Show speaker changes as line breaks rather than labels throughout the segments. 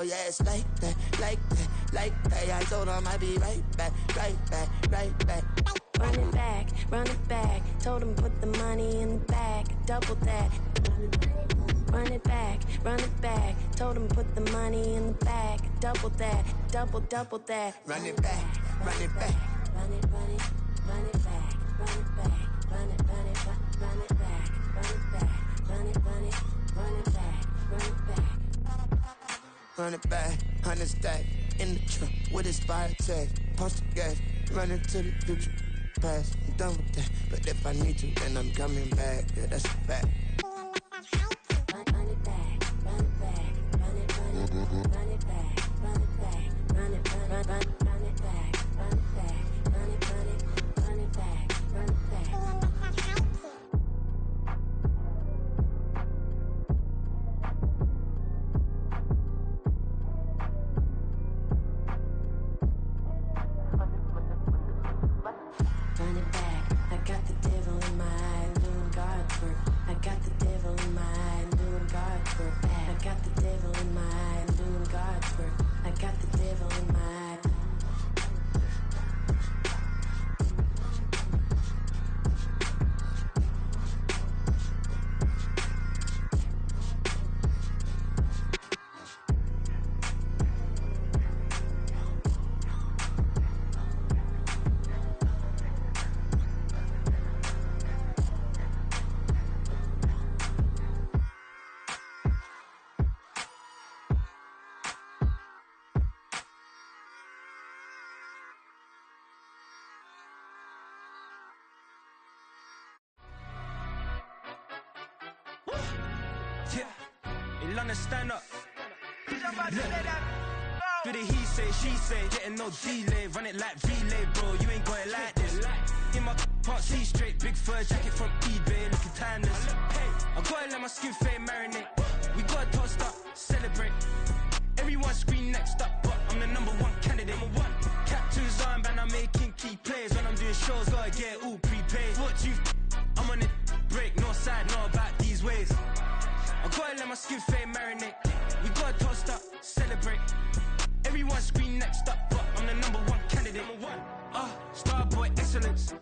Oh yeah, it's like that, like that, like that. I told him I'd be right back, right back, right back.
Run it back. Told him put the money in the bag, double that. Run it back. Told him put the money in the bag, double that, double that.
Run it back, run it back.
Run it back, run it back, run it back, run it back, run it back, run it back.
Run it back, 100 stack in the truck with his fire tag. Punch the gas, run into the future. Past, I'm done with that. But if I need to, then I'm coming back. Yeah, that's a fact.
Run it back, run it back, run it back, run it back, run it back, run it back, run it back, run it back, run it back.
Stand up. Do the he say, she say, getting no delay, run it like relay, bro. You ain't got it like this. In my can't see straight, big fur jacket from eBay, looking timeless. I gotta let my skin fade marinate. We gotta toast up, celebrate. Everyone scream next up, but I'm the #1 candidate. Captain's armband, I'm making key plays. When I'm doing shows, gotta get it all prepaid. What you? I'm on it, break, no side, know about these ways. I gotta let my skin fade marinate. We gotta toast up, celebrate. Everyone scream next up, but I'm the #1 candidate. Starboy excellence.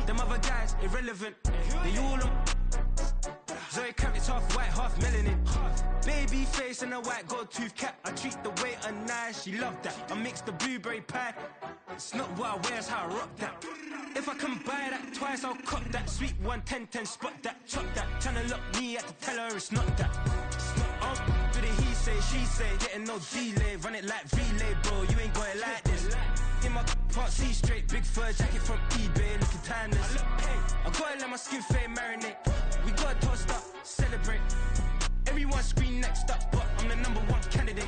Them other guys irrelevant. They all on. Zoe Kravitz half white, half melanin. Baby face and a white gold tooth cap. I treat the waiter nice, she love that. I mix the blueberry pie. It's not what I wear, it's how I rock that. If I can buy that twice, I'll cop that. Sweet 110, spot that, chop that. Tryna lock me at the teller, it's not that. Do the he say, she say, getting no delay, run it like relay, bro. You ain't got it like this. In my can't see straight, big fur jacket from eBay, looking timeless. I gotta let my skin fade marinate. We gotta toast up, celebrate. Everyone scream next up, but I'm the #1 candidate.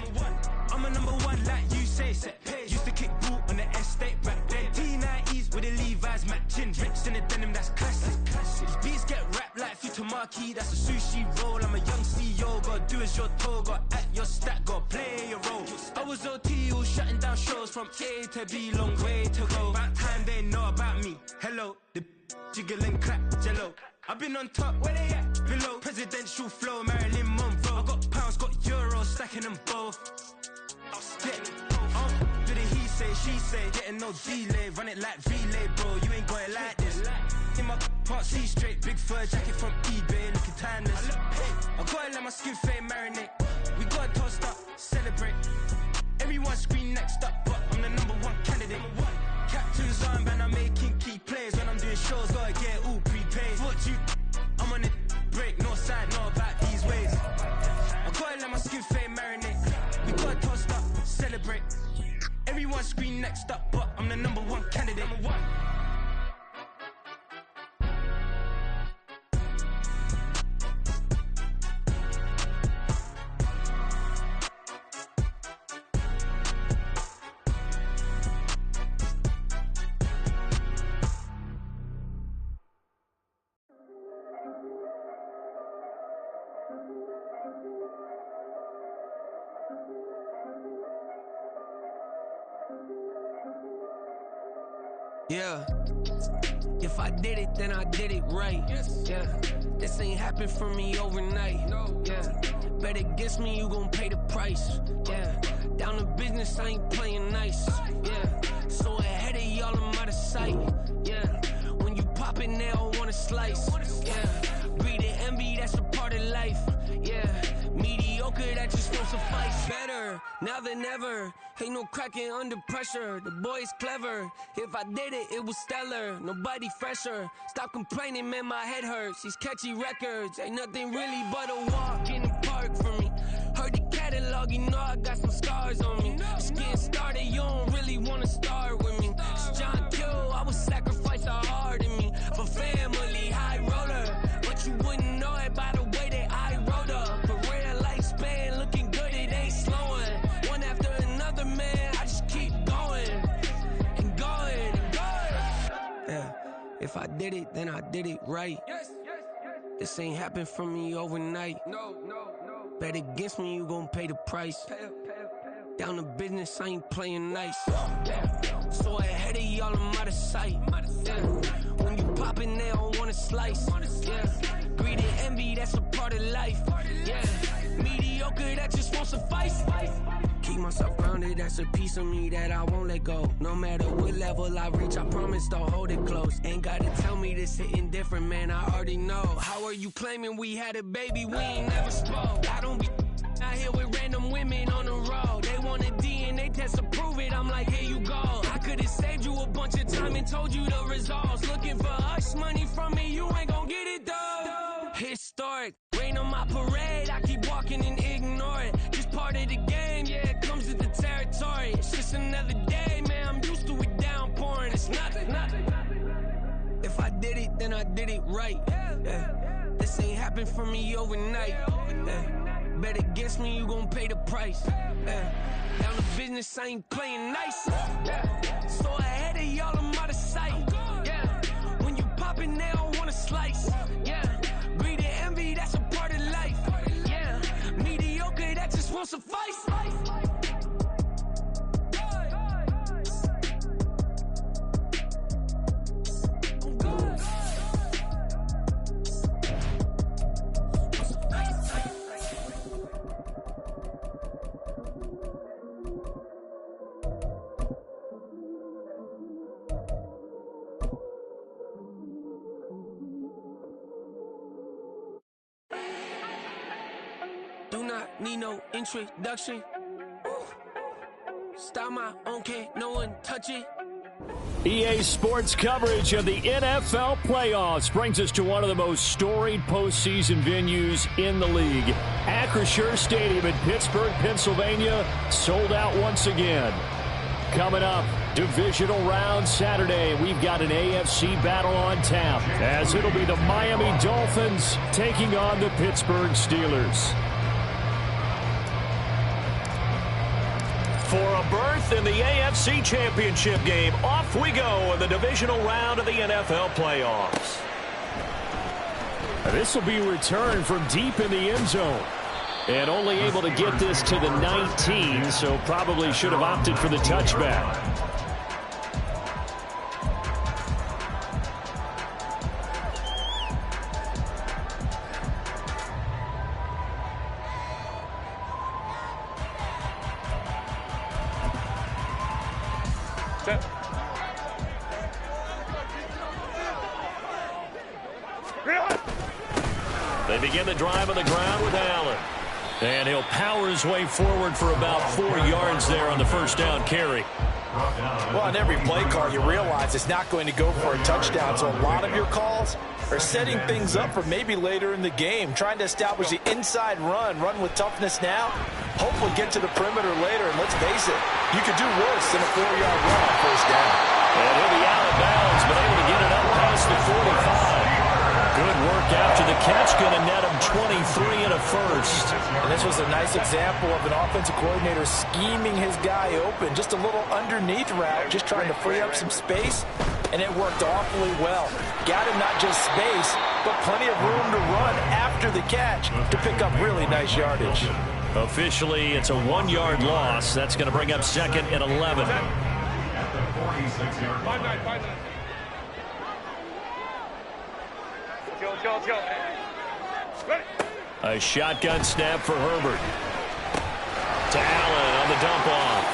I'm a #1 like you say, set pace. Used to kick ball on the estate back then. T90s with the Levi's matching. Rips in the denim, that's classic. These beats get wrapped like Futamaki, that's a sushi roll. I'm a young CEO, gotta do as you're told. Gotta act your stat, gotta play your role. I was OT, all shutting down shows from A to B, long way to go. About time they know about me. Hello, the jiggle and clap, jello. I've been on top, where they at? Below, presidential flow, Marilyn Monroe. I got pounds, got euros, stacking them both. Do the he say, she say, getting no delay, run it like relay, bro. You ain't got it like this. In my can't see straight, big fur jacket from eBay, looking timeless. I gotta let my skin fade marinate. We gotta toast up, celebrate. Everyone scream next up, but I'm the #1 candidate. Captain's armband, I'm making key plays. When I'm doing shows, gotta get it all prepaid. What you? I'm on it, break, no side, know about these ways. I gotta let my skin fade marinate. We gotta toast up, celebrate. Everyone scream next up, but I'm the #1 candidate.
Yeah. If I did it, then I did it right. Yeah. This ain't happened for me overnight. Yeah. Bet against me, you gon' pay the price. Yeah. business, I ain't playing nice. Yeah, so ahead of y'all, I'm out of sight. Yeah, when you poppin', they all wanna slice. Yeah, greed and envy, that's a part of life. Yeah, mediocre, that just won't suffice. Better now than ever. Ain't no cracking under pressure. The boy's clever. If I did it, it was stellar. Nobody fresher. Stop complaining, man, my head hurts. These catchy records ain't nothing really but a walk in the park for me. Heard the catalog, you know I got some scars on me. Just getting started, you don't really wanna start with me. It's John Kill, I would sacrifice a heart in me for family, high roller. But you wouldn't know it by the way that I wrote up. A real lifespan, looking good, it ain't slowing. One after another, man, I just keep going and going and going. Yeah, if I did it, then I did it right. This ain't happened for me overnight. No. Bet against me, you gon' pay the price. Down to business, I ain't playing nice. Yeah. So ahead of y'all, I'm out of sight. Yeah. When you poppin', they don't wanna slice. Yeah. Greed and envy, that's a part of life. Yeah. Mediocre, that just won't suffice. Keep myself grounded, that's a piece of me that I won't let go. No matter what level I reach, I promise to hold it close. Ain't gotta tell me this hitting different, man, I already know. How are you claiming we had a baby, we ain't never spoke? I don't be out here with random women on the road. They want a DNA test to prove it, I'm like, here you go. I could've saved you a bunch of time and told you the results. Looking for hush money from me, you ain't gon' get it though. Historic, rain on my parade, I keep walking and ignore it. Just part of the game, yeah, it comes with the territory. It's just another day, man, I'm used to it downpouring. It's nothing. If I did it, then I did it right. Yeah. This ain't happened for me overnight. Yeah. Bet against me, you gon' pay the price. Yeah. Down to business, I ain't playing nice. Yeah. So ahead of y'all, I'm out of sight. Yeah. When you poppin', they don't wanna slice. Yeah. Greed and envy, that's a part of life. Yeah. Mediocre, that just won't suffice. Need no introduction. Start my own, can't no one touch it.
EA Sports coverage of the NFL playoffs brings us to one of the most storied postseason venues in the league. Acrisure Stadium in Pittsburgh, Pennsylvania, sold out once again. Coming up, divisional round Saturday, we've got an AFC battle on tap, as it'll be the Miami Dolphins taking on the Pittsburgh Steelers. For a berth in the AFC Championship game, off we go in the divisional round of the NFL playoffs. This will be returned from deep in the end zone. And only able to get this to the 19, so probably should have opted for the touchback. They begin the drive on the ground with Allen. And he'll power his way forward for about 4 yards there on the first down carry.
Well, on every play call, you realize it's not going to go for a touchdown. So a lot of your calls are setting things up for maybe later in the game, trying to establish the inside run with toughness now, hopefully get to the perimeter later. And let's face it, you could do worse than a 4-yard run on first down.
And he'll be out of bounds, but able to get it up past the 45. Good work after the catch, going to net him 23 and a first.
And this was a nice example of an offensive coordinator scheming his guy open. Just a little underneath route, just trying to free up some space, and it worked awfully well. Got him not just space, but plenty of room to run after the catch to pick up really nice yardage.
Officially, it's a 1-yard loss. That's going to bring up second and 11. A shotgun snap for Herbert. To Allen on the dump off.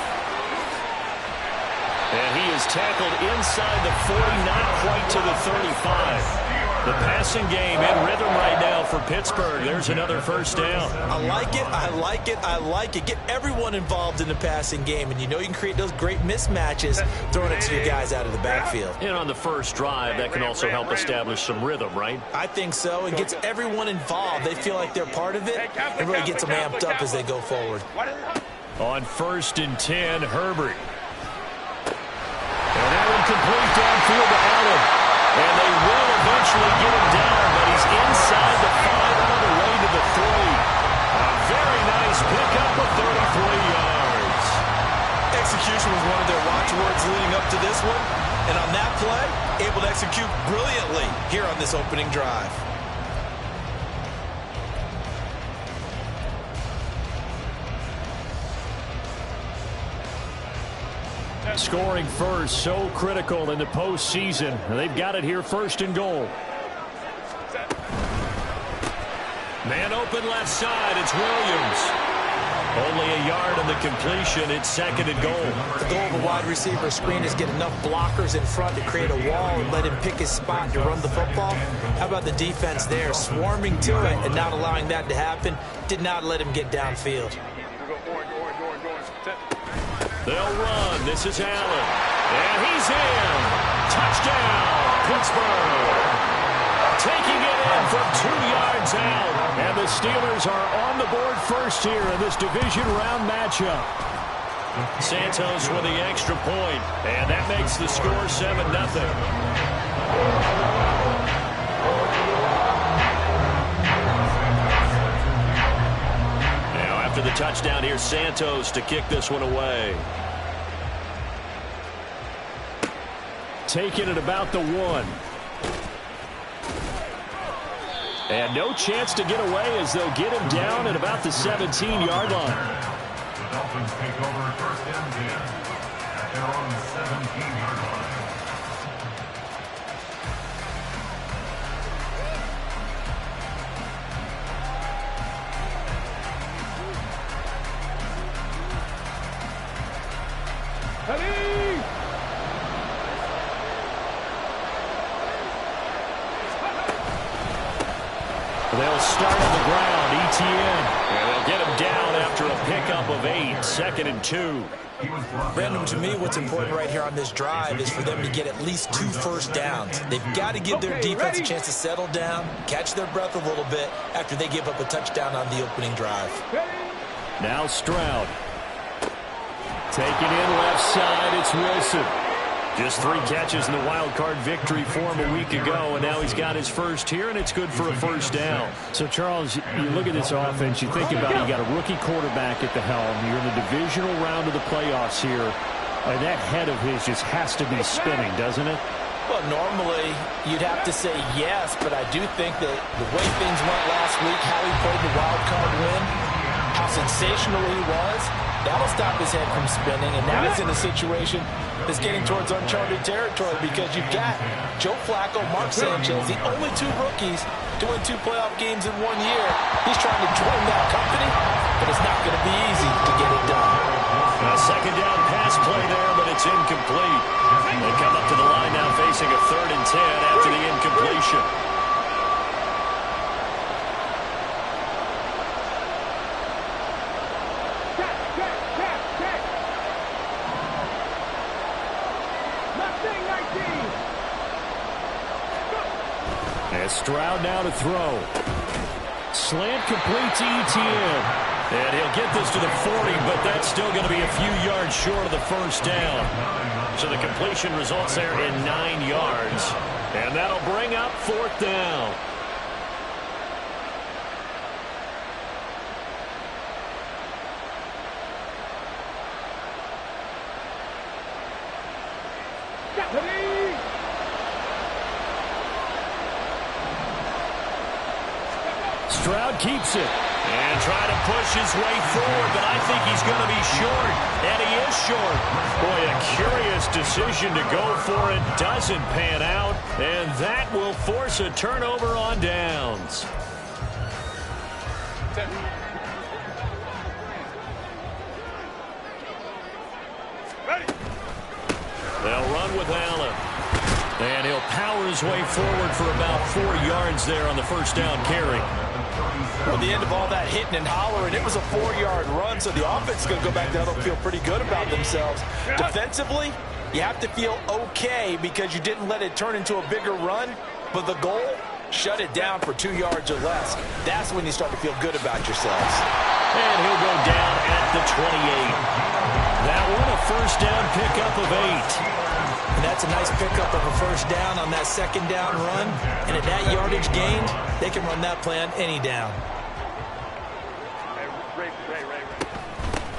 tackled inside the 40, not quite to the 35. The passing game in rhythm right now for Pittsburgh. There's another first down.
I like it, I like it, I like it. Get everyone involved in the passing game, and you know you can create those great mismatches throwing it to your guys out of the backfield.
And on the first drive, that can also help establish some rhythm, right?
I think so. It gets everyone involved. They feel like they're part of it. It really gets them amped up as they go forward.
On 1st and 10, Herbert. And that one complete downfield to Allen. And they will eventually get him down, but he's inside the 5 on the way to the 3. A very nice pickup of 33 yards.
Execution was one of their watchwords leading up to this one. And on that play, able to execute brilliantly here on this opening drive.
Scoring first, so critical in the postseason. They've got it here, 1st and goal. Man open left side, it's Williams. Only a yard on the completion, it's 2nd and goal.
The goal of a wide receiver screen is get enough blockers in front to create a wall and let him pick his spot to run the football. How about the defense there, swarming to it and not allowing that to happen? Did not let him get downfield.
They'll run. This is Allen. And he's in. Touchdown, Pittsburgh. Taking it in from 2 yards out. And the Steelers are on the board first here in this division round matchup. Santos with the extra point. And that makes the score 7-0. After the touchdown, here's Santos to kick this one away. Taking it about the 1. And no chance to get away as they'll get him down at about the 17-yard line.
The Dolphins take over 1st and 10 at their own 17-yard line.
They'll start on the ground, ETN. And they'll get him down after a pickup of 8, 2nd and 2.
Brandon, to me, what's important right here on this drive is for them to get at least 2 first downs. They've got to give their defense a chance to settle down, catch their breath a little bit after they give up a touchdown on the opening drive.
Now Stroud. Taking in left side, it's Wilson. Just 3 catches in the wild card victory for him a week ago, and now he's got his first here, and it's good for a first down.
So, Charles, you look at this offense, you think about it, you got a rookie quarterback at the helm. You're in the divisional round of the playoffs here, and that head of his just has to be spinning, doesn't it?
Well, normally you'd have to say yes, but I do think that the way things went last week, how he played the wild card win, how sensational he was, that'll stop his head from spinning, and now he's in a situation that's getting towards uncharted territory because you've got Joe Flacco, Mark Sanchez, the only 2 rookies to win 2 playoff games in 1 year. He's trying to join that company, but it's not going to be easy to get it done.
A 2nd down pass play there, but it's incomplete. They come up to the line now facing a 3rd and 10 after the incompletion. And Stroud now to throw. Slant complete to ETN. And he'll get this to the 40, but that's still going to be a few yards short of the first down. So the completion results there in 9 yards. And that'll bring up 4th down. Stroud keeps it and trying to push his way forward, but I think he's going to be short, and he is short. Boy, a curious decision to go for it. Doesn't pan out, and that will force a turnover on downs. They'll run with Allen. And he'll power his way forward for about 4 yards there on the first down carry.
Well, the end of all that hitting and hollering, it was a 4-yard run, so the offense is going to go back there and feel pretty good about themselves. Defensively, you have to feel okay because you didn't let it turn into a bigger run, but the goal, shut it down for 2 yards or less. That's when you start to feel good about yourselves.
And he'll go down at the 28. That one a first down pickup of 8.
And that's a nice pickup of a first down on that second down run. And at that yardage gained, they can run that play on any down.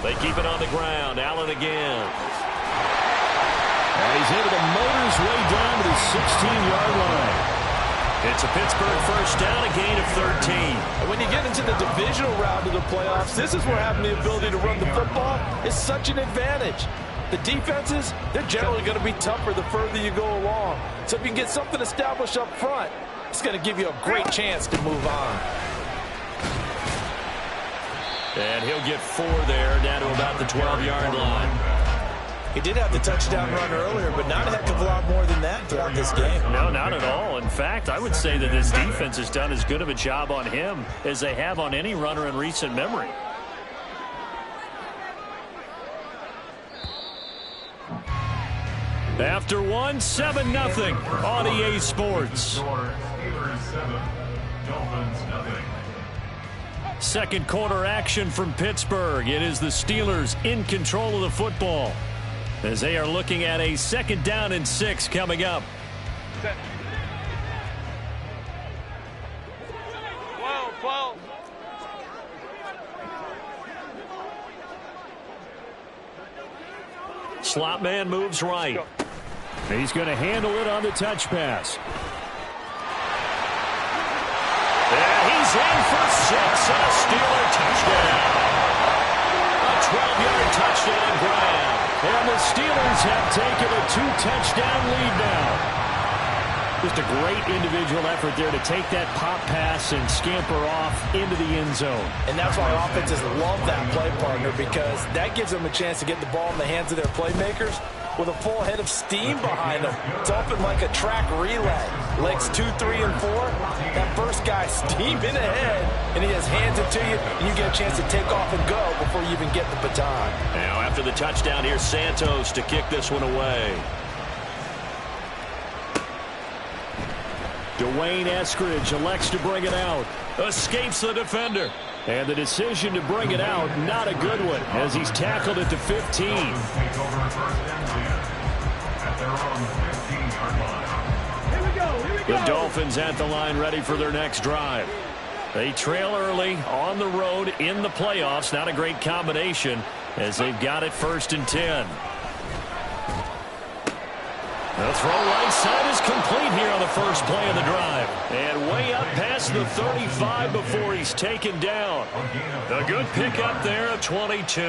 They keep it on the ground. Allen again. And he's able to motor his way down to the 16-yard line. It's a Pittsburgh first down, a gain of 13.
And when you get into the divisional round of the playoffs, this is where having the ability to run the football is such an advantage. The defenses, they're generally going to be tougher the further you go along. So if you can get something established up front, it's going to give you a great chance to move on.
And he'll get 4 there, down to about the 12-yard line.
He did have the touchdown run earlier, but not a heck of a lot more than that throughout this game.
No, not at all. In fact, I would say that this defense has done as good of a job on him as they have on any runner in recent memory. After 1, 7-0 on EA Sports. Second quarter action from Pittsburgh. It is the Steelers in control of the football as they are looking at a 2nd down and 6 coming up. Slot man moves right. He's going to handle it on the touch pass. And he's in for 6 and a Steeler touchdown. A 12-yard touchdown grab. And the Steelers have taken a 2-touchdown lead now. Just a great individual effort there to take that pop pass and scamper off into the end zone.
And that's why offenses love that play partner, because that gives them a chance to get the ball in the hands of their playmakers with a full head of steam behind them. It's often like a track relay. Legs 2, 3, and 4. That first guy steaming ahead, and he just hands it to you, and you get a chance to take off and go before you even get the baton.
Now after the touchdown, here's Santos to kick this one away. Dwayne Eskridge elects to bring it out. Escapes the defender. And the decision to bring it out, not a good one, as he's tackled it to 15. The Dolphins at the line, ready for their next drive. They trail early on the road in the playoffs. Not a great combination as they've got it 1st and 10. The throw right side is complete here on the first play of the drive. And way up past the 35 before he's taken down. A good pickup there at 22.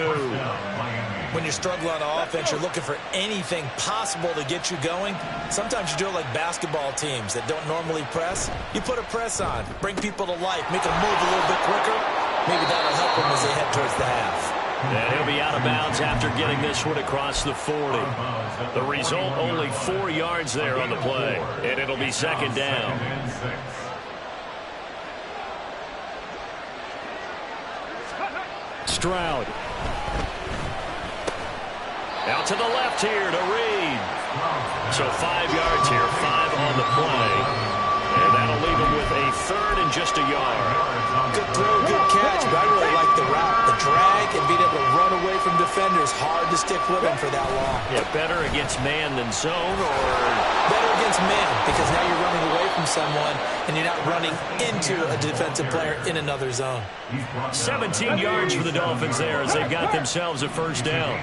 When you struggle on offense, you're looking for anything possible to get you going. Sometimes you do it like basketball teams that don't normally press. You put a press on, bring people to life, make them move a little bit quicker. Maybe that'll help them as they head towards the half.
And he'll be out of bounds after getting this one across the 40. The result, only 4 yards there on the play. And it'll be 2nd down. Stroud. Out to the left here to Reed. So 5 yards here, 5 on the play. And that'll leave him with a 3rd and just a yard.
Good throw, good catch, but I really like the route. The drag and being able to run away from defenders, hard to stick with him for that long.
Yeah, better against man than zone, or?
Better against man, because now you're running away from someone and you're not running into a defensive player in another zone.
17 yards for the Dolphins there as they've got themselves a 1st down.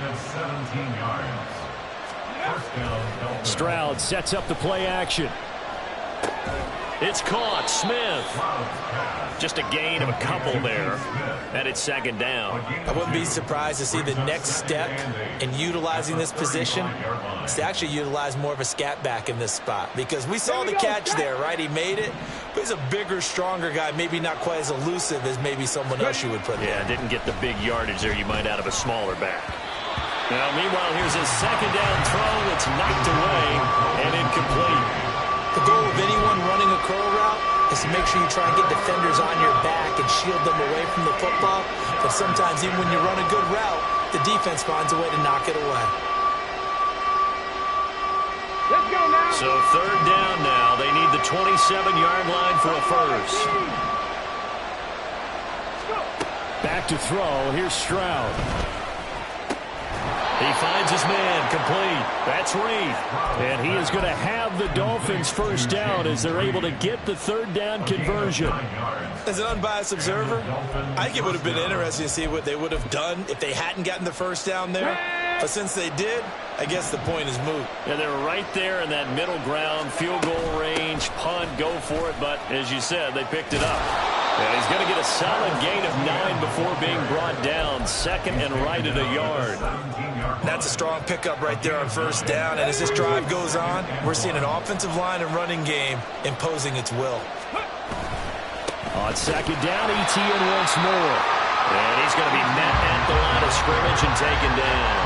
Stroud sets up the play action. It's caught. Smith. Just a gain of a couple there. And it's 2nd down.
I wouldn't be surprised to see the next step in utilizing this position is to actually utilize more of a scat back in this spot. Because we saw the catch there, right? He made it. But he's a bigger, stronger guy. Maybe not quite as elusive as maybe someone else you would put there.
Yeah, didn't get the big yardage there you might out of a smaller back. Now, meanwhile, here's a second down throw that's knocked away and incomplete.
The goal of anyone running a curl route is to make sure you try and get defenders on your back and shield them away from the football. But sometimes even when you run a good route, the defense finds a way to knock it away.
Let's go now.
So third down now. They need the 27-yard line for a first. Back to throw. Here's Stroud. He finds his man, complete. That's Reed. And he is going to have the Dolphins first down as they're able to get the third down conversion.
As an unbiased observer, I think it would have been interesting to see what they would have done if they hadn't gotten the first down there. But since they did, I guess the point is moot.
Yeah, they were right there in that middle ground, field goal range, punt, go for it. But as you said, they picked it up. And he's going to get a solid gain of 9 before being brought down. Second and right at a yard.
That's a strong pickup right there on first down. And as this drive goes on, we're seeing an offensive line and running game imposing its will.
On second down, Etienne once more. And he's going to be met at the line of scrimmage and taken down.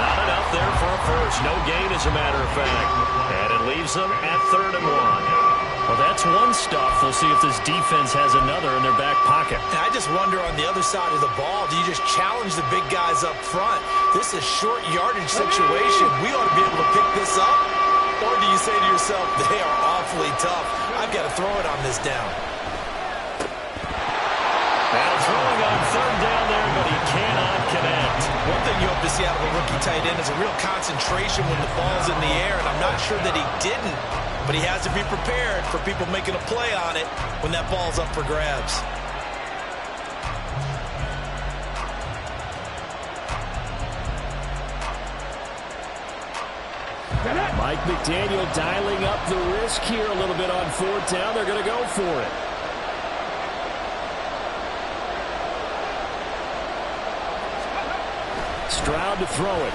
Not enough there for a first. No gain, as a matter of fact. And it leaves them at 3rd and 1. Well, that's one stuff. We'll see if this defense has another in their back pocket.
And I just wonder on the other side of the ball, do you just challenge the big guys up front? This is a short yardage situation. We ought to be able to pick this up. Or do you say to yourself, they are awfully tough. I've got to throw it on this down.
Now throwing on third down there, but he cannot connect.
One thing you hope to see out of a rookie tight end is a real concentration when the ball's in the air, and I'm not sure that he didn't. But he has to be prepared for people making a play on it when that ball's up for grabs.
Mike McDaniel dialing up the risk here a little bit on fourth down. They're going to go for it. Stroud to throw it.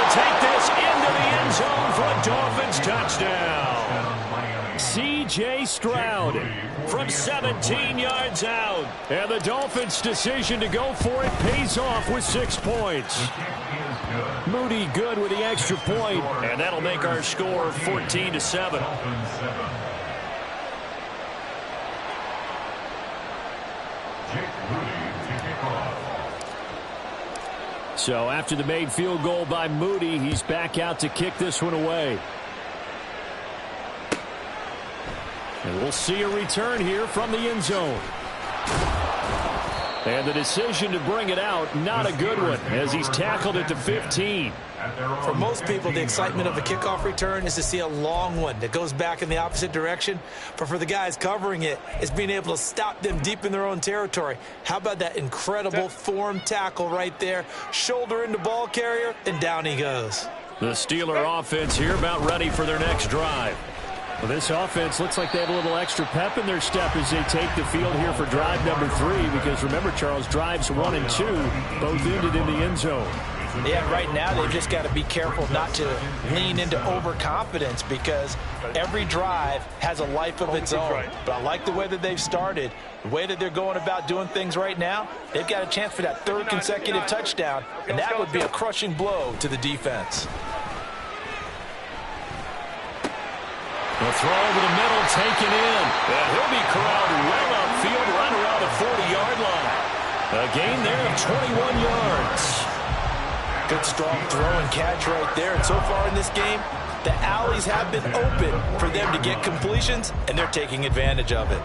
Take this into the end zone for a Dolphins touchdown. C.J. Stroud from 17 yards out. And the Dolphins' decision to go for it pays off with 6 points. Moody good with the extra point, and that'll make our score 14-7. So after the made field goal by Moody, he's back out to kick this one away. And we'll see a return here from the end zone. And the decision to bring it out, not a good one, as he's tackled at the 15.
For most people, the excitement of a kickoff return is to see a long one that goes back in the opposite direction. But for the guys covering it, it's being able to stop them deep in their own territory. How about that incredible form tackle right there? Shoulder into ball carrier, and down he goes.
The Steeler offense here about ready for their next drive. Well, this offense looks like they have a little extra pep in their step as they take the field here for drive number 3. Because remember, Charles, drives 1 and 2 both ended in the end zone.
Yeah, right now they've just got to be careful not to lean into overconfidence because every drive has a life of its own. But I like the way that they've started, the way that they're going about doing things right now. They've got a chance for that 3rd consecutive touchdown, and that would be a crushing blow to the defense.
The throw over the middle, taken in. And he'll be corralled well upfield, right around the 40-yard line. A gain there of 21 yards.
Good strong throw and catch right there. And so far in this game, the alleys have been open for them to get completions, and they're taking advantage of it.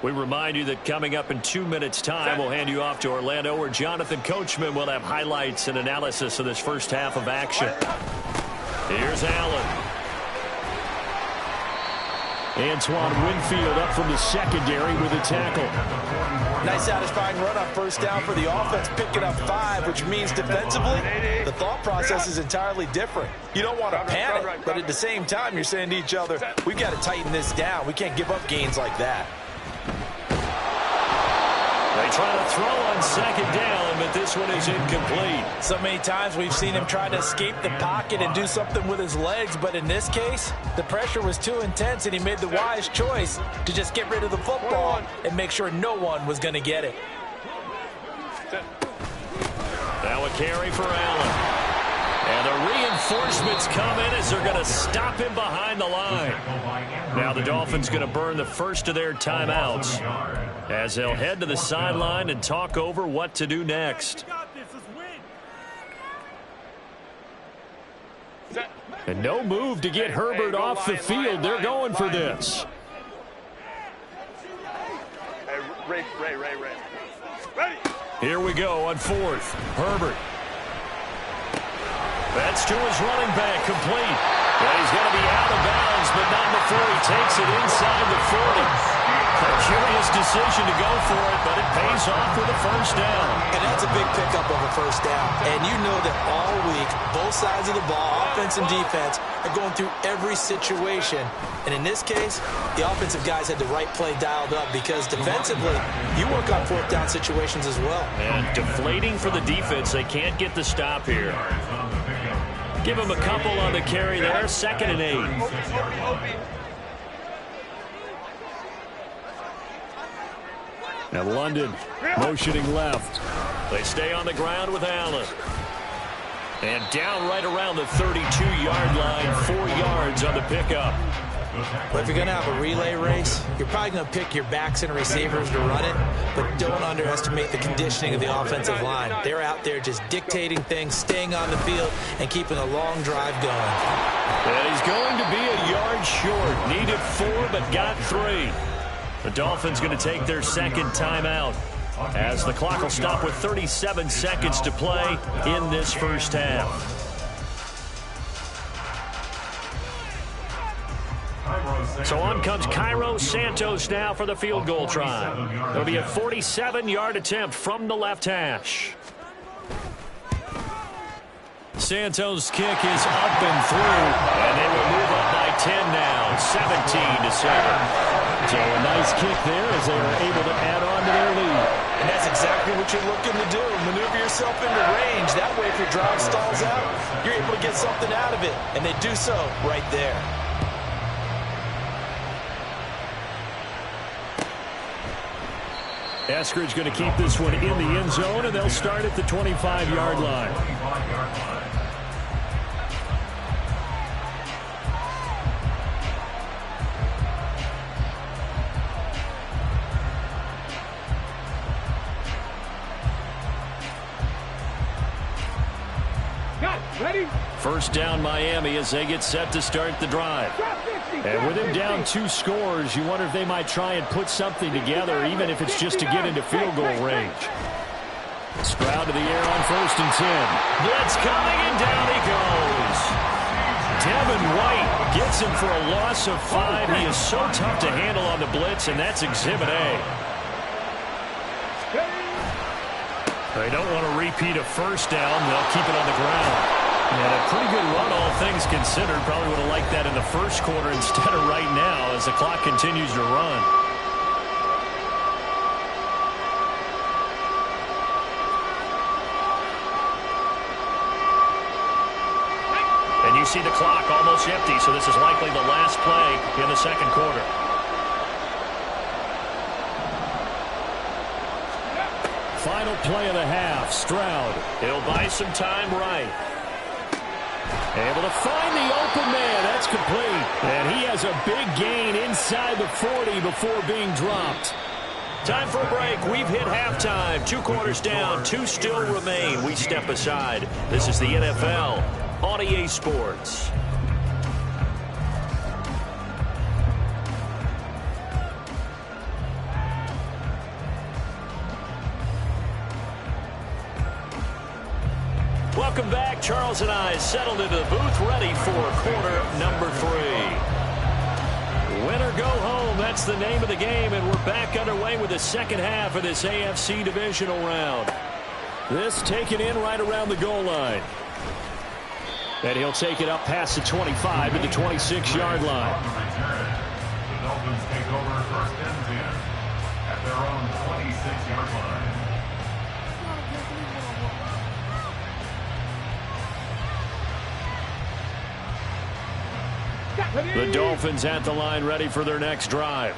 We remind you that coming up in 2 minutes' time, we'll hand you off to Orlando, where Jonathan Coachman will have highlights and analysis of this first half of action. Here's Allen. Antoine Winfield up from the secondary with a tackle.
Nice satisfying run on first down for the offense, picking up 5, which means defensively, the thought process is entirely different. You don't want to panic, but at the same time, you're saying to each other, we've got to tighten this down. We can't give up gains like that.
They They try to throw on second down, but this one is incomplete.
So many times we've seen him try to escape the pocket and do something with his legs, but in this case, the pressure was too intense, and he made the wise choice to just get rid of the football and make sure no one was going to get it.
Now a carry for Allen. And the reinforcements come in as they're going to stop him behind the line. Now the Dolphins going to burn the first of their timeouts as they'll head to the sideline and talk over what to do next. And no move to get Herbert off the field. They're going for this.
Ray. Ready.
Here we go on fourth. Herbert. That's to his running back, complete. And he's going to be out of bounds, but not before he takes it inside the 40. A curious decision to go for it, but it pays off with a first down.
And that's a big pickup of a first down. And you know that all week, both sides of the ball, offense and defense, are going through every situation. And in this case, the offensive guys had the right play dialed up because defensively, you work on fourth down situations as well.
And deflating for the defense. They can't get the stop here. Give him a couple on the carry there. 2nd and 8. And London motioning left. They stay on the ground with Allen. And down right around the 32-yard line. 4 yards on the pickup.
But if you're going to have a relay race, you're probably going to pick your backs and receivers to run it, but don't underestimate the conditioning of the offensive line. They're out there just dictating things, staying on the field, and keeping a long drive going.
And he's going to be a yard short. Needed 4, but got 3. The Dolphins going to take their second timeout as the clock will stop with 37 seconds to play in this first half. So on comes Cairo Santos now for the field goal try. It'll be a 47-yard attempt from the left hash. Santos' kick is up and through, and they will move up by 10 now, 17-7. So a nice kick there as they are able to add on to their lead.
And that's exactly what you're looking to do. Maneuver yourself into range. That way, if your drive stalls out, you're able to get something out of it. And they do so right there.
Eskridge going to keep this one in the end zone, and they'll start at the 25-yard line.
Ready?
First down Miami as they get set to start the drive. And with him down 2 scores, you wonder if they might try and put something together, even if it's just to get into field goal range. Stroud to the air on 1st and 10. Blitz coming, and down he goes. Devin White gets him for a loss of 5. He is so tough to handle on the blitz, and that's Exhibit A. They don't want to repeat a first down. They'll keep it on the ground. And a pretty good run, all things considered. Probably would have liked that in the first quarter instead of right now as the clock continues to run. And you see the clock almost empty, so this is likely the last play in the second quarter. Final play of the half. Stroud. He'll buy some time right. Able to find the open man. That's complete. And he has a big gain inside the 40 before being dropped. Time for a break. We've hit halftime. 2 quarters down. 2 still remain. We step aside. This is the NFL on EA Sports. Welcome back. Charles and I settled into the booth, ready for quarter number 3. Win or go home, that's the name of the game, and we're back underway with the second half of this AFC divisional round. This taken in right around the goal line. And he'll take it up past the 25 to the 26-yard line.
The Dolphins take over 1st and 10. at their own 26-yard line.
The Dolphins at the line, ready for their next drive.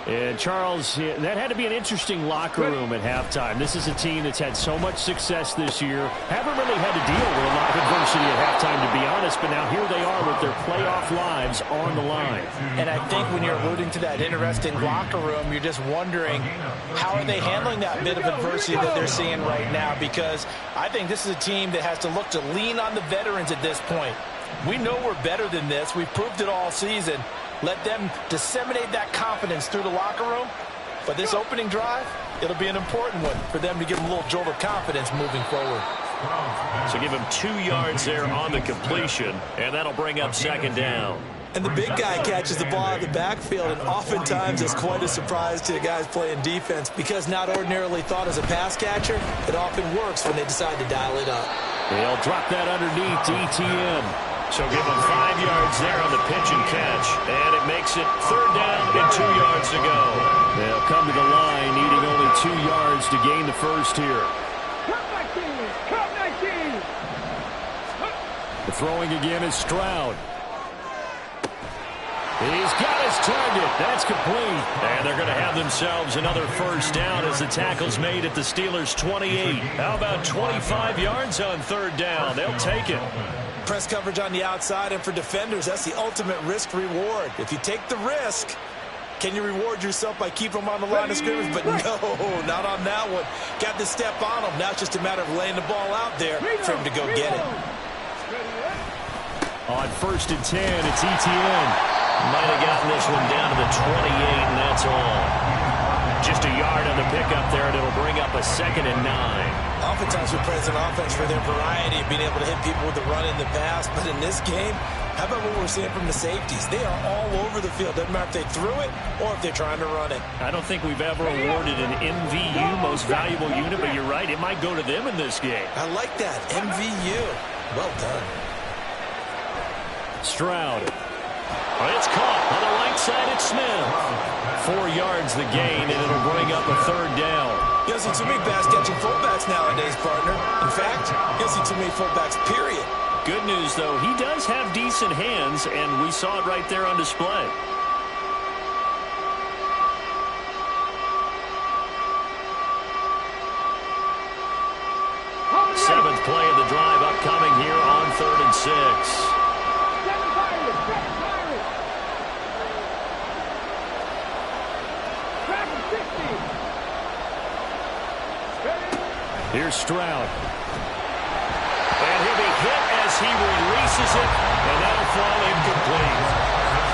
And Charles, that had to be an interesting locker room at halftime. This is a team that's had so much success this year. Haven't really had to deal with a lot of adversity at halftime, to be honest, but now here they are with their playoff lives on the line.
And I think when you're alluding to that interesting locker room, you're just wondering how are they handling that bit of adversity that they're seeing right now, because I think this is a team that has to look to lean on the veterans at this point. We know we're better than this. We've proved it all season. Let them disseminate that confidence through the locker room. But this opening drive, it'll be an important one for them to give them a little jolt of confidence moving forward.
So give him 2 yards there on the completion, and that'll bring up second down.
And the big guy catches the ball out of the backfield, and oftentimes it's quite a surprise to the guys playing defense, because not ordinarily thought as a pass catcher, it often works when they decide to dial it up.
They'll drop that underneath to ETN. So give them 5 yards there on the pitch and catch. And it makes it third down and 2 yards to go. They'll come to the line needing only 2 yards to gain the first here. The throwing again is Stroud. He's got his target. That's complete. And they're going to have themselves another first down as the tackle's made at the Steelers' 28. How about 25 yards on third down? They'll take it.
Press coverage on the outside, and for defenders, that's the ultimate risk-reward. If you take the risk, can you reward yourself by keeping them on the line of scrimmage? But no, not on that one. Got to step on them. Now it's just a matter of laying the ball out there for him to go get it.
On 1st and 10, it's ETN. Might have gotten this one down to the 28, and that's all. Just a yard on the pickup there, and it'll bring up a 2nd and 9.
Oftentimes we praise an offense for their variety of being able to hit people with the run in the pass, but in this game, how about what we're seeing from the safeties? They are all over the field. Doesn't matter if they threw it or if they're trying to run it.
I don't think we've ever awarded an MVU, most valuable unit, but you're right, it might go to them in this game.
I like that, MVU. Well done.
Stroud. It's caught on the right side. It's Smith. 4 yards the gain, and it'll bring up a third down.
You don't see too many pass-catching fullbacks nowadays, partner. In fact, you don't see too many fullbacks, period.
Good news, though, he does have decent hands, and we saw it right there on display. Seventh play of the drive upcoming here on 3rd and 6. Here's Stroud. And he'll be hit as he releases it, and that'll fall incomplete.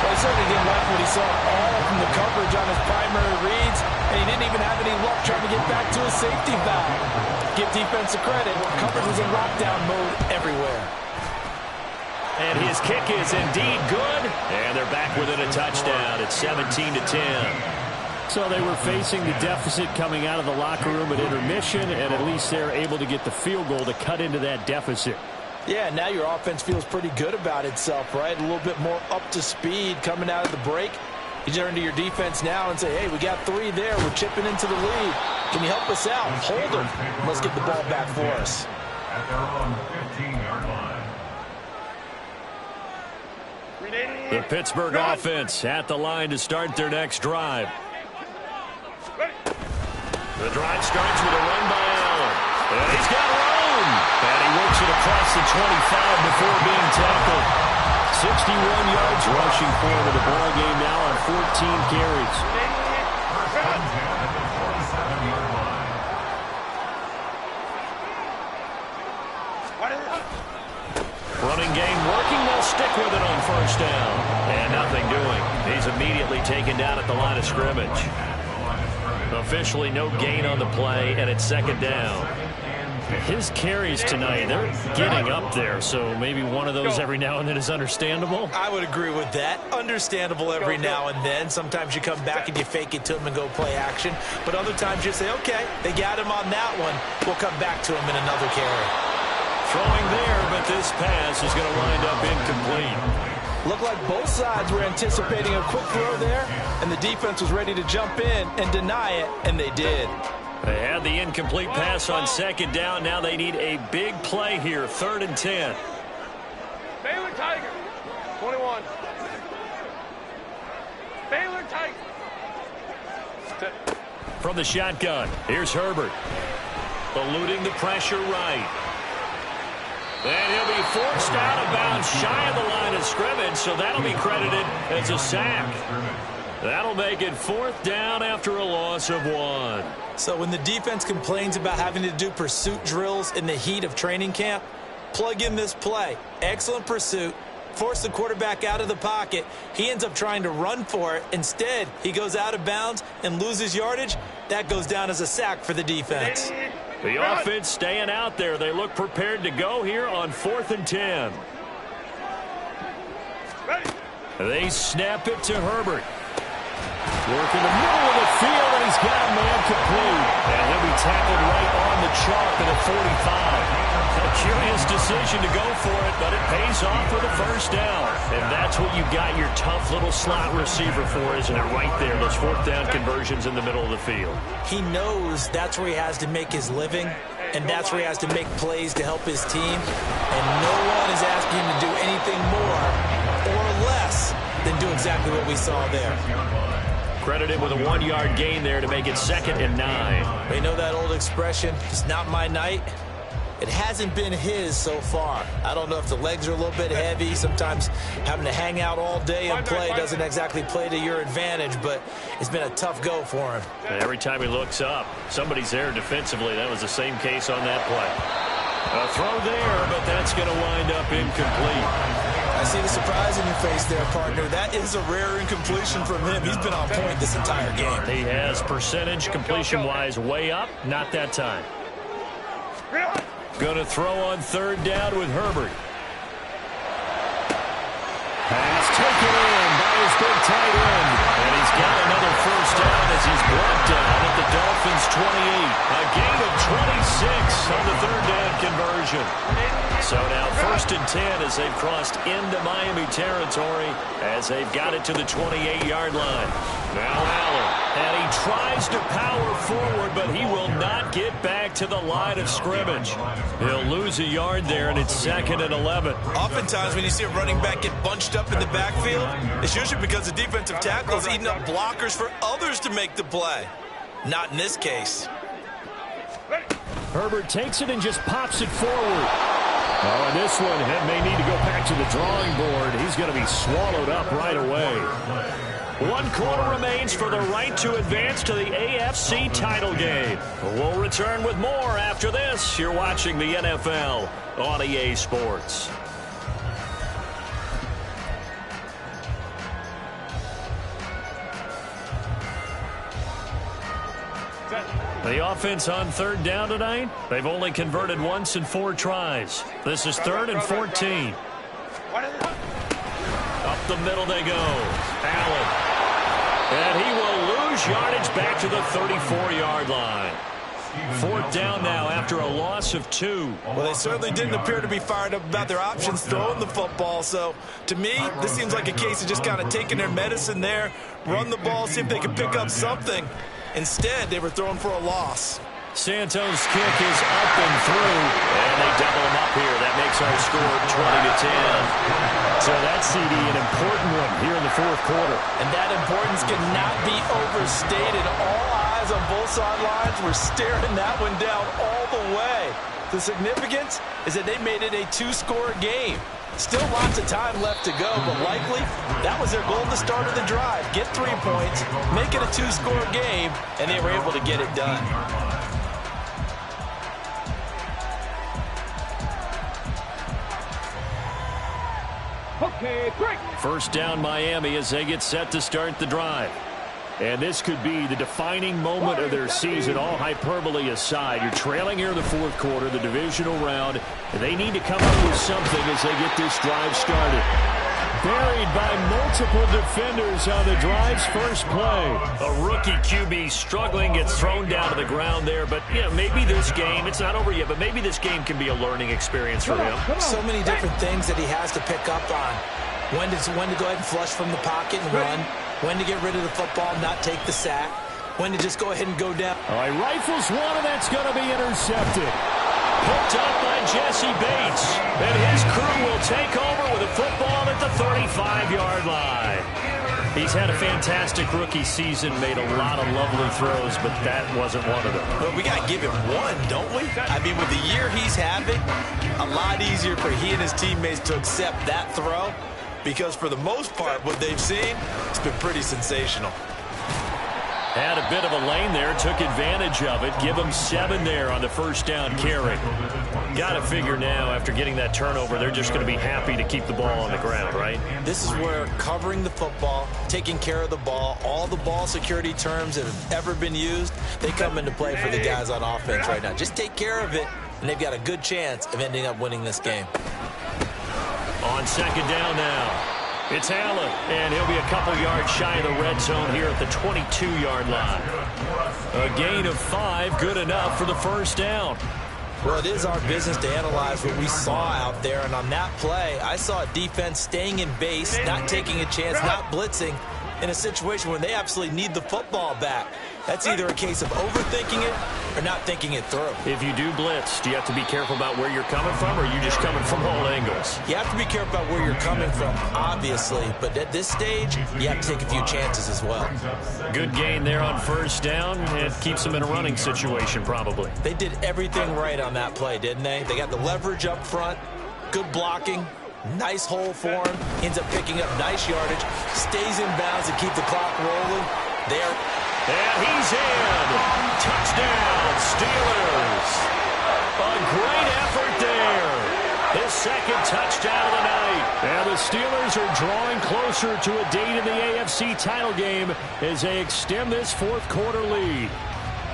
Well, he certainly didn't like what he saw all from the coverage on his primary reads, and he didn't even have any luck trying to get back to his safety valve. Give defense a credit. Coverage was in lockdown mode everywhere.
And his kick is indeed good, and they're back within a touchdown. It's 17-10. So they were facing the deficit coming out of the locker room at intermission, and at least they're able to get the field goal to cut into that deficit.
Yeah, now your offense feels pretty good about itself, right? A little bit more up to speed coming out of the break. You turn to your defense now and say, hey, we got 3 there. We're chipping into the lead. Can you help us out? Hold them. Let's get the ball back for us.
At their own 15-yard line.
The Pittsburgh offense at the line to start their next drive. The drive starts with a run by Allen. And he's got room. And he works it across the 25 before being tackled. 61 yards rushing for him in the ball game now on 14 carries. Running game working. They'll stick with it on first down. And nothing doing. He's immediately taken down at the line of scrimmage. Officially no gain on the play, and it's 2nd down. His carries tonight, they're getting up there, so maybe one of those every now and then is understandable.
I would agree with that. Understandable every now and then. Sometimes you come back and you fake it to him and go play action. But other times you say, okay, they got him on that one. We'll come back to him in another carry.
Throwing there, but this pass is going to wind up incomplete.
Looked like both sides were anticipating a quick throw there. and the defense was ready to jump in and deny it, and they did.
They had the incomplete pass on second down. Now they need a big play here, 3rd and 10.
Baylor Tiger, 21. Baylor Tiger.
From the shotgun, here's Herbert. Eluding the pressure right. And he'll be forced out of bounds shy of the line of scrimmage, so that'll be credited as a sack. That'll make it 4th down after a loss of 1.
So when the defense complains about having to do pursuit drills in the heat of training camp, plug in this play. Excellent pursuit. Force the quarterback out of the pocket. He ends up trying to run for it. Instead, he goes out of bounds and loses yardage. That goes down as a sack for the defense.
The offense staying out there. They look prepared to go here on 4th and 10. They snap it to Herbert. Working the middle of the field, and he's got a man complete. And he'll be tackled right on the chalk at the 45. A curious decision to go for it, but it pays off for the 1st down. And that's what you got your tough little slot receiver for, isn't it? Right there, those 4th down conversions in the middle of the field.
He knows that's where he has to make his living, and that's where he has to make plays to help his team. And no one is asking him to do anything more or less than do exactly what we saw there.
Credited with a 1-yard gain there to make it 2nd and 9.
They know that old expression, it's not my night. It hasn't been his so far. I don't know if the legs are a little bit heavy. Sometimes having to hang out all day and play doesn't exactly play to your advantage, but it's been a tough go for him.
And every time he looks up, somebody's there defensively. That was the same case on that play. A throw there, but that's going to wind up incomplete.
I see the surprise in your face there, partner. That is a rare incompletion from him. He's been on point this entire game.
He has percentage completion-wise way up. Not that time. Going to throw on 3rd down with Herbert. Pass taken in by his big tight end. And he's got another 1st down as he's brought down at the Dolphins' 28. A gain of 26 on the 3rd down conversion. So now 1st and 10 as they've crossed into Miami territory as they've got it to the 28-yard line. Now Allen, and he tries to power forward, but he will not get back to the line of scrimmage. He'll lose a yard there, and it's 2nd and 11.
Oftentimes when you see a running back get bunched up in the backfield, it's usually because the defensive tackle is eating up blockers for others to make the play. Not in this case.
Herbert takes it and just pops it forward. Oh, and this one may need to go back to the drawing board. He's going to be swallowed up right away. 1 quarter remains for the right to advance to the AFC title game. We'll return with more after this. You're watching the NFL on EA Sports. The offense on 3rd down tonight, they've only converted once in 4 tries. This is 3rd and 14. Up the middle they go. Allen. And he will lose yardage back to the 34-yard line. 4th down now after a loss of 2.
Well, they certainly didn't appear to be fired up about their options throwing the football. So, to me, this seems like a case of just kind of taking their medicine there, run the ball, see if they can pick up something. Instead, they were throwing for a loss.
Santos' kick is up and through, and they double him up here. That makes our score 20-10. So that's, CD, an important one here in the 4th quarter.
And that importance cannot be overstated. All eyes on both sidelines were staring that one down all the way. The significance is that they made it a 2-score game. Still lots of time left to go, but likely that was their goal at the start of the drive. Get 3 points, make it a 2-score game, and they were able to get it done.
Okay, break.
1st down Miami as they get set to start the drive. And this could be the defining moment of their season, all hyperbole aside. You're trailing here in the 4th quarter, the divisional round, and they need to come up with something as they get this drive started. Buried by multiple defenders on the drive's first play. A rookie QB struggling, gets thrown down to the ground there, but maybe this game, it's not over yet, but maybe this game can be a learning experience for him.
So many different things that he has to pick up on. When to go ahead and flush from the pocket and run, When to get rid of the football, not take the sack. When to just go ahead and go down.
All right, rifles one, and that's going to be intercepted. Picked up by Jesse Bates. And his crew will take over with a football at the 35-yard line. He's had a fantastic rookie season, made a lot of lovely throws, but that wasn't one of them.
But we got to give him one, don't we? I mean, with the year he's having, a lot easier for he and his teammates to accept that throw, because for the most part, what they've seen, it's been pretty sensational.
Had a bit of a lane there, took advantage of it. Give him 7 there on the first down carry. Got to figure now, after getting that turnover, they're just going to be happy to keep the ball on the ground, right?
This is where covering the football, taking care of the ball, all the ball security terms that have ever been used, they come into play for the guys on offense right now. Just take care of it, and they've got a good chance of ending up winning this game.
On second down now. It's Allen, and he'll be a couple yards shy of the red zone here at the 22-yard line. A gain of 5, good enough for the first down.
Well, it is our business to analyze what we saw out there, and on that play, I saw a defense staying in base, not taking a chance, not blitzing, in a situation where they absolutely need the football back. That's either a case of overthinking it or not thinking it through.
If you do blitz, do you have to be careful about where you're coming from, or are you just coming from all angles?
You have to be careful about where you're coming from, obviously, but at this stage, you have to take a few chances as well.
Good gain there on first down. It keeps them in a running situation, probably.
They did everything right on that play, didn't they? They got the leverage up front, good blocking, nice hole for him, ends up picking up nice yardage, stays in bounds to keep the clock rolling. There.
And he's in. Touchdown, Steelers. A great effort there. His second touchdown of the night. And the Steelers are drawing closer to a date in the AFC title game as they extend this fourth quarter lead.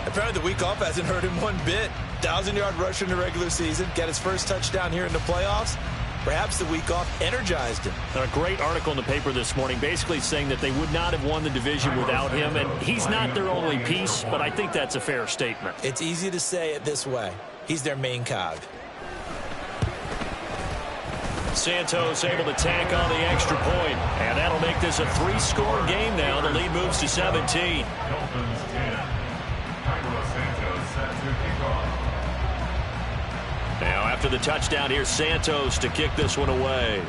Apparently the week off hasn't hurt him one bit. 1,000-yard rusher in the regular season. Got his first touchdown here in the playoffs. Perhaps the week off energized him.
A great article in the paper this morning basically saying that they would not have won the division without him, and he's not their only piece, but I think that's a fair statement.
It's easy to say it this way. He's their main cog.
Santos able to tack on the extra point, and that'll make this a 3-score game now. The lead moves to 17. Now, after the touchdown, here's Santos to kick this one away.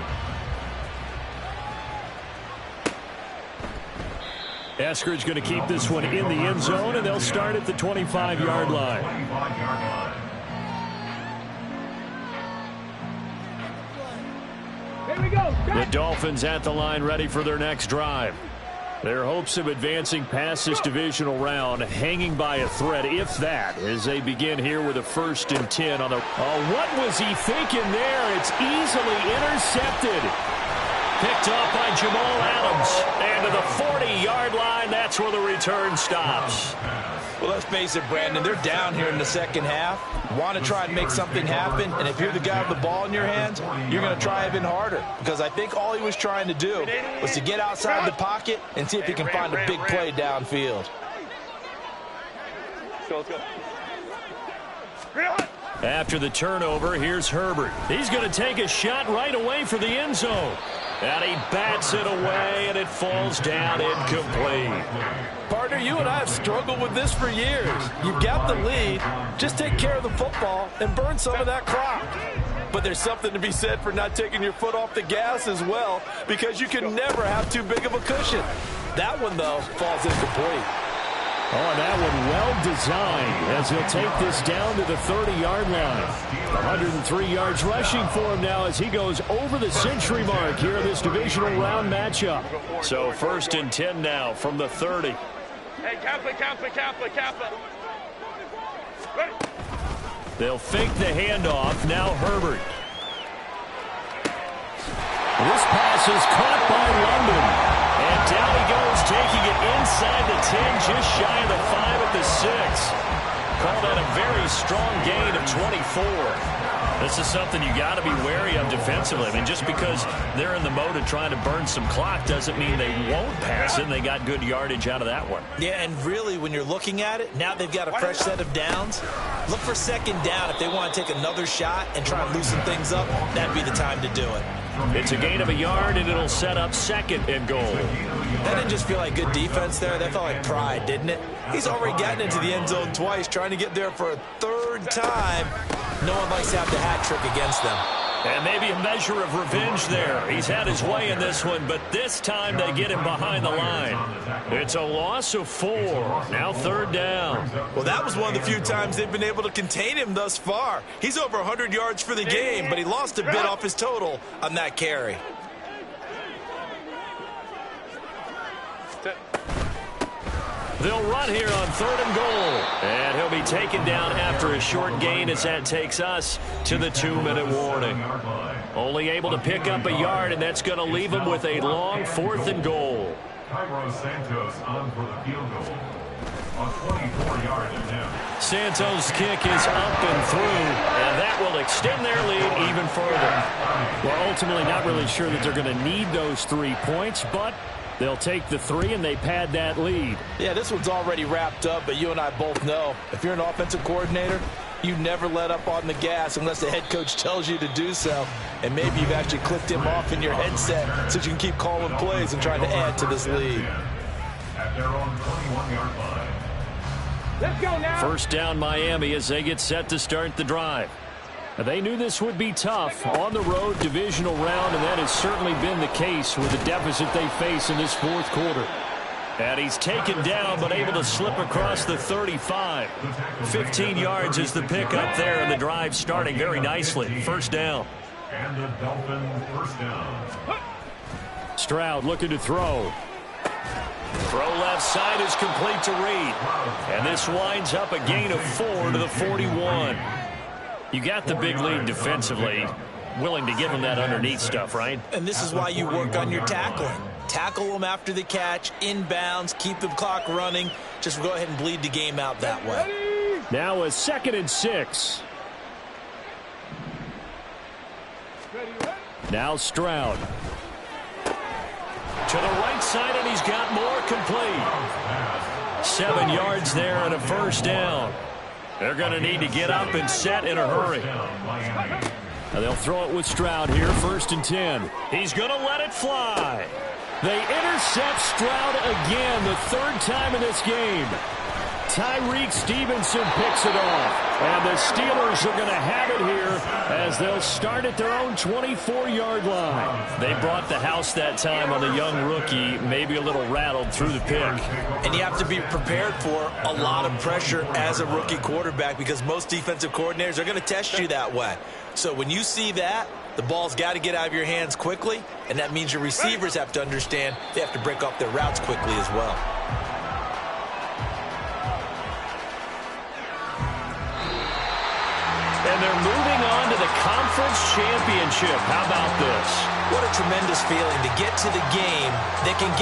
Eskridge going to keep this one in the end zone, and they'll start at the 25-yard line.
Here we go.
The Dolphins at the line, ready for their next drive. Their hopes of advancing past this divisional round hanging by a thread, if that, as they begin here with a 1st and 10 on the... Oh, what was he thinking there? It's easily intercepted. Picked off by Jamal Adams. And to the 40-yard line, that's where the return stops.
Well, let's face it, Brandon, they're down here in the second half. Want to try and make something happen, and if you're the guy with the ball in your hands, you're going to try even harder, because I think all he was trying to do was to get outside the pocket and see if he can find a big play downfield.
Let's go.
After the turnover, here's Herbert. He's going to take a shot right away for the end zone. And he bats it away, and it falls down incomplete.
Partner, you and I have struggled with this for years. You've got the lead. Just take care of the football and burn some of that clock. But there's something to be said for not taking your foot off the gas as well, because you can never have too big of a cushion. That one, though, falls incomplete.
Oh, and that one well designed as he'll take this down to the 30-yard line. 103 yards rushing for him now as he goes over the century mark here in this divisional round matchup. So 1st and 10 now from the 30.
Hey, Kappa. Ready.
They'll fake the handoff. Now Herbert. This pass is caught by London. And down he goes, taking it inside the 10, just shy of the 5 at the 6. Call that a very strong gain of 24. This is something you got to be wary of defensively. I mean, just because they're in the mode of trying to burn some clock doesn't mean they won't pass it, and they got good yardage out of that one.
Yeah, and really, when you're looking at it, now they've got a fresh set of downs. Look for second down if they want to take another shot and try and loosen things up. That'd be the time to do it.
It's a gain of a yard, and it'll set up 2nd and goal.
That didn't just feel like good defense there. That felt like pride, didn't it? He's already gotten into the end zone twice, trying to get there for a third time. No one likes to have the hat trick against them.
And maybe a measure of revenge there. He's had his way in this one, but this time they get him behind the line. It's a loss of 4. Now third down.
Well, that was one of the few times they've been able to contain him thus far. He's over 100 yards for the game, but he lost a bit off his total on that carry.
They'll run here on 3rd and goal. And he'll be taken down after a short gain as that takes us to the 2-minute warning. Only able to pick up a yard, and that's going to leave him with a long 4th and goal.
Santos on for the field goal. A 24-yard attempt.
Santos' kick is up and through, and that will extend their lead even further. Well, ultimately not really sure that they're going to need those 3 points, but they'll take the 3 and they pad that lead.
Yeah, this one's already wrapped up, but you and I both know if you're an offensive coordinator, you never let up on the gas unless the head coach tells you to do so. And maybe you've actually clicked him off in your headset so you can keep calling plays and trying to add to this lead.
At their own 21-yard line.
Let's go now.
First down Miami as they get set to start the drive. They knew this would be tough on the road divisional round, and that has certainly been the case with the deficit they face in this 4th quarter. And he's taken down but able to slip across the 35. 15 yards is the pickup there, and the drive starting very nicely. First down.
And the Dolphins first down.
Stroud looking to throw. Throw left side is complete to Reed. And this winds up a gain of 4 to the 41. You got the big lead defensively. Willing to give them that underneath stuff, right?
And this is why you work on your tackling. Tackle them after the catch, inbounds, keep the clock running. Just go ahead and bleed the game out that way.
Now a 2nd and 6. Now Stroud. To the right side, and he's got more complete. 7 yards there and a first down. They're going to need to get up and set in a hurry. Now they'll throw it with Stroud here, 1st and 10. He's going to let it fly. They intercept Stroud again, the 3rd time in this game. Tyreek Stevenson picks it off. And the Steelers are going to have it here as they'll start at their own 24-yard line. They brought the house that time on the young rookie, maybe a little rattled through the pick.
And you have to be prepared for a lot of pressure as a rookie quarterback because most defensive coordinators are going to test you that way. So when you see that, the ball's got to get out of your hands quickly, and that means your receivers have to understand they have to break off their routes quickly as well.
And they're moving on to the conference championship. How about this?
What a tremendous feeling to get to the game that can get